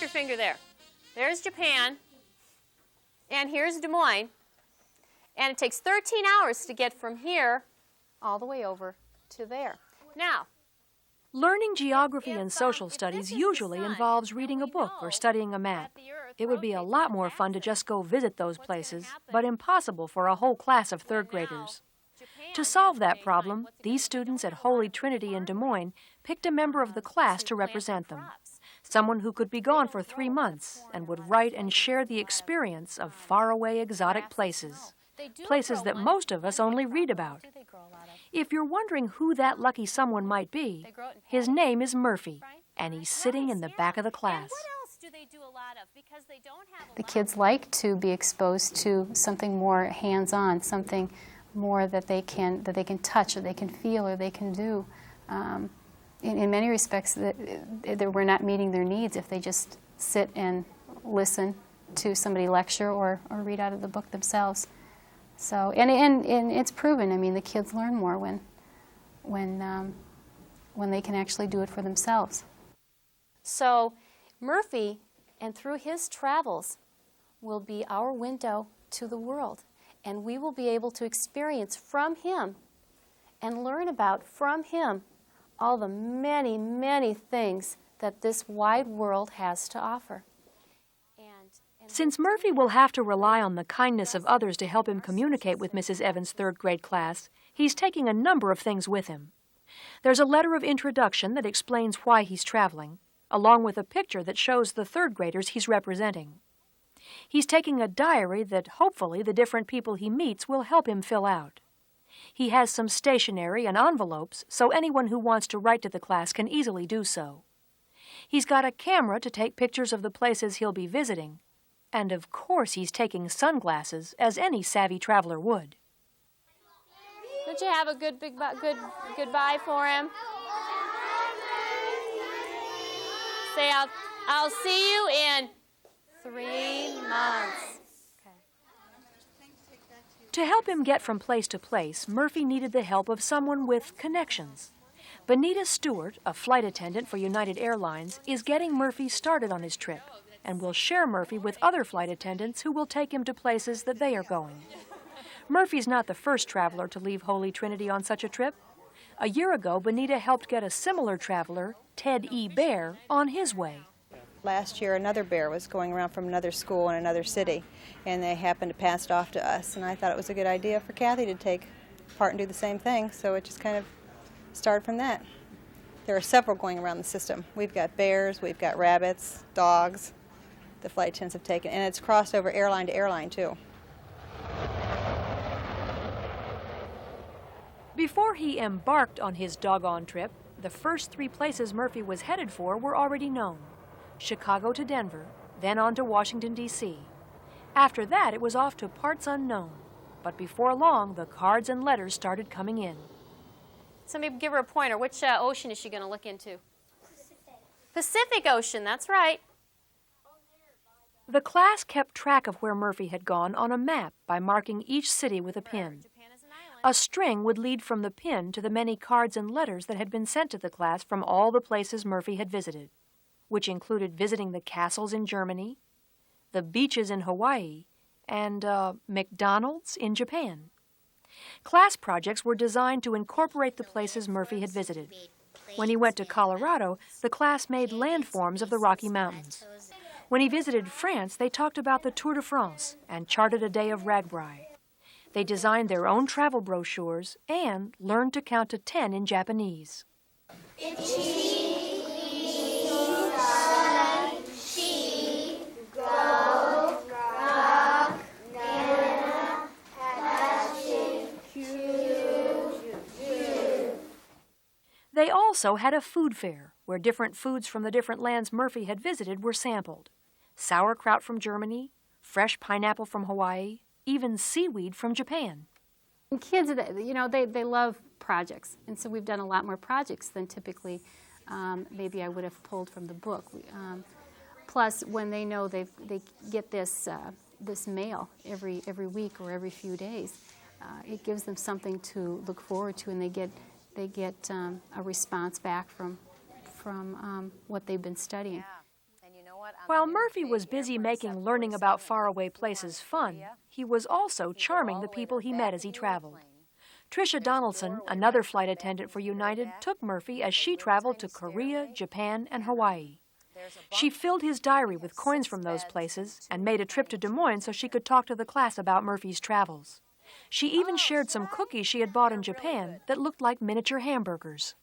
your finger there. There's Japan, and here's Des Moines. And it takes 13 hours to get from here all the way over to there. Now, learning geography and social studies usually involves reading a book or studying a map. It would be a lot more fun to just go visit those places, but impossible for a whole class of third graders. To solve that problem, these students at Holy Trinity in Des Moines picked a member of the class to represent them, someone who could be gone for 3 months and would write and share the experience of faraway exotic places, places that most of us only read about. If you're wondering who that lucky someone might be, his name is Murphy, and he's sitting in the back of the class. The kids like to be exposed to something more hands-on, something more that they can touch, or they can feel, or they can do. In many respects, that we're not meeting their needs if they just sit and listen to somebody lecture or read out of the book themselves. So, and it's proven. I mean, the kids learn more when they can actually do it for themselves. So Murphy, and through his travels, will be our window to the world. And we will be able to experience from him and learn about from him all the many, many things that this wide world has to offer. Since Murphy will have to rely on the kindness of others to help him communicate with Mrs. Evans' third grade class, he's taking a number of things with him. There's a letter of introduction that explains why he's traveling, along with a picture that shows the third graders he's representing. He's taking a diary that hopefully the different people he meets will help him fill out. He has some stationery and envelopes so anyone who wants to write to the class can easily do so. He's got a camera to take pictures of the places he'll be visiting, and of course he's taking sunglasses, as any savvy traveler would. Don't you have a good goodbye for him? Say, I'll see you in 3 months. Okay. To help him get from place to place, Murphy needed the help of someone with connections. Benita Stewart, a flight attendant for United Airlines, is getting Murphy started on his trip and will share Murphy with other flight attendants who will take him to places that they are going. Murphy's not the first traveler to leave Holy Trinity on such a trip. A year ago, Benita helped get a similar traveler, Ted E. Bear, on his way. Last year, another bear was going around from another school in another city, and they happened to pass it off to us, and I thought it was a good idea for Kathy to take part and do the same thing, so it just kind of started from that. There are several going around the system. We've got bears, we've got rabbits, dogs, the flight attendants have taken, and it's crossed over airline to airline, too. Before he embarked on his doggone trip, the first 3 places Murphy was headed for were already known. Chicago to Denver, then on to Washington, D.C. After that, it was off to parts unknown. But before long, the cards and letters started coming in. Somebody give her a pointer. Which ocean is she going to look into? Pacific Ocean, that's right. The class kept track of where Murphy had gone on a map by marking each city with a pin. A string would lead from the pin to the many cards and letters that had been sent to the class from all the places Murphy had visited, which included visiting the castles in Germany, the beaches in Hawaii, and McDonald's in Japan. Class projects were designed to incorporate the places Murphy had visited. When he went to Colorado, the class made landforms of the Rocky Mountains. When he visited France, they talked about the Tour de France and charted a day of RAGBRAI. They designed their own travel brochures and learned to count to 10 in Japanese. They also had a food fair where different foods from the different lands Murphy had visited were sampled. Sauerkraut from Germany, fresh pineapple from Hawaii, even seaweed from Japan. And kids, you know, they love projects, and so we've done a lot more projects than typically maybe I would have pulled from the book. Plus, when they know they get this mail every week or every few days, it gives them something to look forward to, and they get a response back from what they've been studying. Yeah. And you know what? While Murphy was busy making learning about faraway places fun, he was also charming the people he met as he traveled. Tricia Donaldson, another flight attendant for United, took Murphy as she traveled to Korea, Japan, and Hawaii. She filled his diary with coins from those places and made a trip to Des Moines so she could talk to the class about Murphy's travels. She even shared some cookies she had bought in Japan that looked like miniature hamburgers.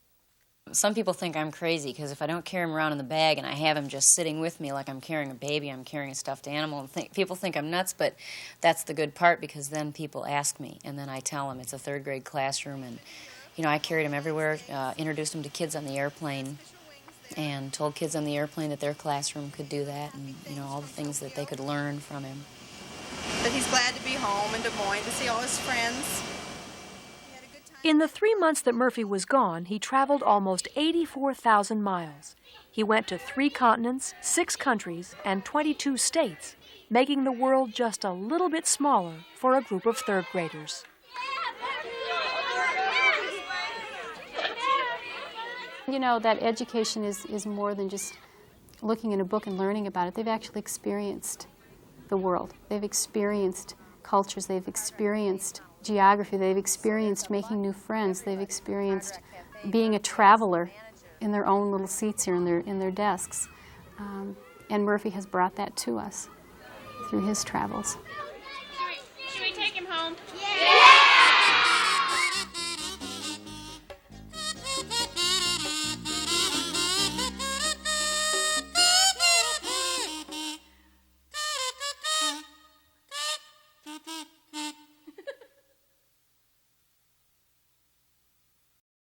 Some people think I'm crazy because if I don't carry him around in the bag and I have him just sitting with me like I'm carrying a baby, I'm carrying a stuffed animal, and people think I'm nuts, but that's the good part because then people ask me, and then I tell them it's a third-grade classroom, and I carried him everywhere, introduced him to kids on the airplane, and told kids on the airplane that their classroom could do that, and all the things that they could learn from him. But he's glad to be home in Des Moines to see all his friends. In the 3 months that Murphy was gone, he traveled almost 84,000 miles. He went to 3 continents, 6 countries, and 22 states, making the world just a little bit smaller for a group of third graders. That education is more than just looking in a book and learning about it. They've actually experienced the world. They've experienced cultures. They've experienced geography. They've experienced making new friends. They've experienced being a traveler in their own little seats here in their desks. And Murphy has brought that to us through his travels. Should we take him home? Yeah!